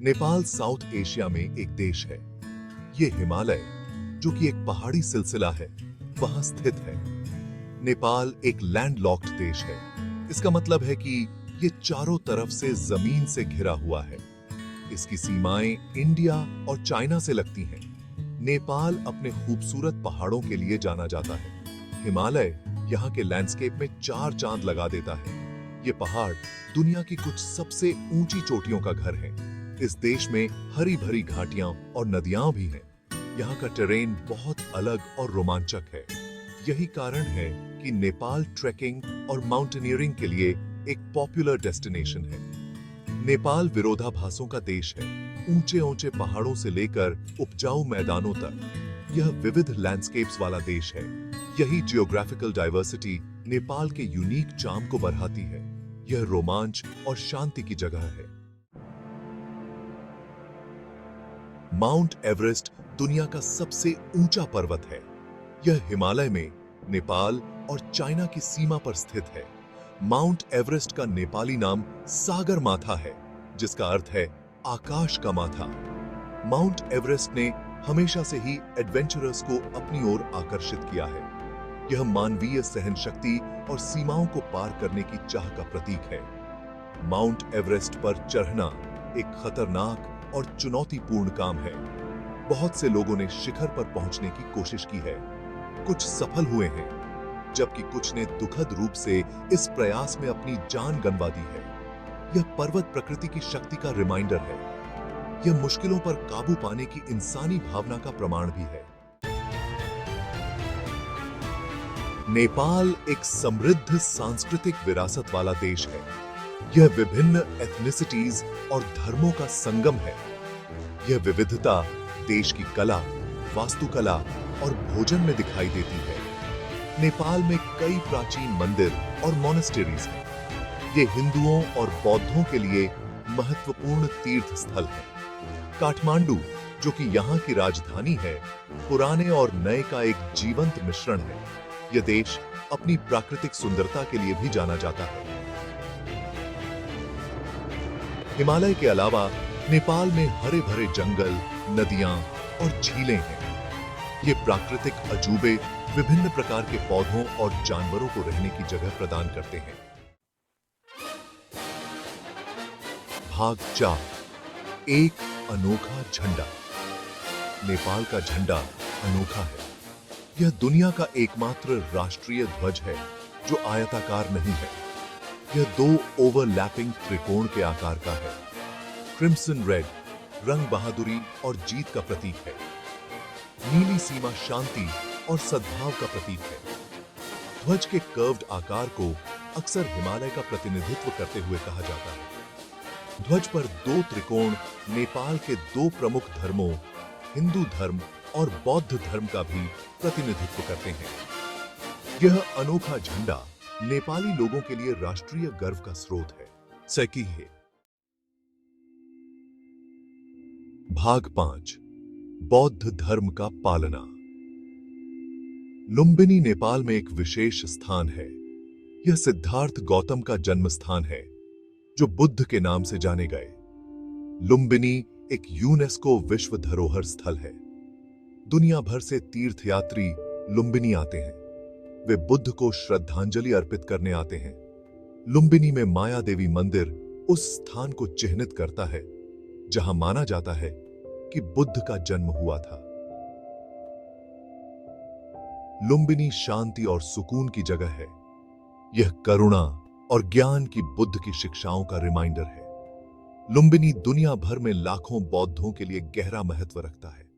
Nepal south Asia में एक देश है। ये हिमालय, जो कि एक पहाड़ी सिलसिला है, वहां स्थित है। नेपाल एक लैंडलॉक्ड देश है। इसका मतलब है कि ये चारों तरफ से जमीन से घिरा हुआ है। इसकी सीमाएं इंडिया और चाइना से लगती हैं। नेपाल अपने खूबसूरत पहाड़ों के लिए जाना जाता है। हिमालय यहाँ के लैंडस्केप में चार चांद लगा देता है। ये पहाड़ दुनिया की कुछ सबसे ऊंची चोटियों का घर है। इस देश में हरी भरी घाटियां और नदियां भी हैं। यहाँ का टेरेन बहुत अलग और रोमांचक है। यही कारण है कि नेपाल ट्रैकिंग और माउंटेनियरिंग के लिए एक पॉपुलर डेस्टिनेशन है। नेपाल विरोधाभासों का देश है। ऊंचे ऊंचे पहाड़ों से लेकर उपजाऊ मैदानों तक यह विविध लैंडस्केप्स वाला देश है। यही जियोग्राफिकल डाइवर्सिटी नेपाल के यूनिक चार्म को बढ़ाती है। यह रोमांच और शांति की जगह है। माउंट एवरेस्ट दुनिया का सबसे ऊंचा पर्वत है। यह हिमालय में नेपाल और चाइना की सीमा पर स्थित है। माउंट एवरेस्ट का नेपाली नाम सागर माथा है, जिसका अर्थ है आकाश का माथा। माउंट एवरेस्ट ने हमेशा से ही एडवेंचरर्स को अपनी ओर आकर्षित किया है। यह मानवीय सहनशक्ति और सीमाओं को पार करने की चाह का प्रतीक है। माउंट एवरेस्ट पर चढ़ना एक खतरनाक और चुनौतीपूर्ण काम है। बहुत से लोगों ने शिखर पर पहुंचने की कोशिश की है। कुछ सफल हुए हैं, जबकि कुछ ने दुखद रूप से इस प्रयास में अपनी जान गंवा दी है। यह पर्वत प्रकृति की शक्ति का रिमाइंडर है। यह मुश्किलों पर काबू पाने की इंसानी भावना का प्रमाण भी है। नेपाल एक समृद्ध सांस्कृतिक विरासत वाला देश है। यह विभिन्न एथनिसिटीज और धर्मों का संगम है। यह विविधता देश की कला, वास्तुकला और भोजन में दिखाई देती है। नेपाल में कई प्राचीन मंदिर और मोनेस्टेरीज हैं। ये हिंदुओं और बौद्धों के लिए महत्वपूर्ण तीर्थ स्थल है। काठमांडू, जो कि यहाँ की राजधानी है, पुराने और नए का एक जीवंत मिश्रण है। यह देश अपनी प्राकृतिक सुंदरता के लिए भी जाना जाता है। हिमालय के अलावा नेपाल में हरे भरे जंगल, नदियां और झीलें हैं। ये प्राकृतिक अजूबे विभिन्न प्रकार के पौधों और जानवरों को रहने की जगह प्रदान करते हैं। भाग 4, एक अनोखा झंडा। नेपाल का झंडा अनोखा है। यह दुनिया का एकमात्र राष्ट्रीय ध्वज है जो आयताकार नहीं है। यह 2 ओवरलैपिंग त्रिकोण के आकार का है। क्रिम्सन रेड रंग बहादुरी और जीत का प्रतीक है। नीली सीमा शांति और सद्भाव का प्रतीक है। ध्वज के कर्व्ड आकार को अक्सर हिमालय का प्रतिनिधित्व करते हुए कहा जाता है। ध्वज पर 2 त्रिकोण नेपाल के 2 प्रमुख धर्मों, हिंदू धर्म और बौद्ध धर्म का भी प्रतिनिधित्व करते हैं। यह अनोखा झंडा नेपाली लोगों के लिए राष्ट्रीय गर्व का स्रोत है। सैकी है। भाग 5, बौद्ध धर्म का पालना। लुम्बिनी नेपाल में एक विशेष स्थान है। यह सिद्धार्थ गौतम का जन्म स्थान है, जो बुद्ध के नाम से जाने गए। लुम्बिनी एक यूनेस्को विश्व धरोहर स्थल है। दुनिया भर से तीर्थयात्री लुम्बिनी आते हैं। वे बुद्ध को श्रद्धांजलि अर्पित करने आते हैं। लुम्बिनी में माया देवी मंदिर उस स्थान को चिह्नित करता है जहां माना जाता है कि बुद्ध का जन्म हुआ था। लुम्बिनी शांति और सुकून की जगह है। यह करुणा और ज्ञान की बुद्ध की शिक्षाओं का रिमाइंडर है। लुम्बिनी दुनिया भर में लाखों बौद्धों के लिए गहरा महत्व रखता है।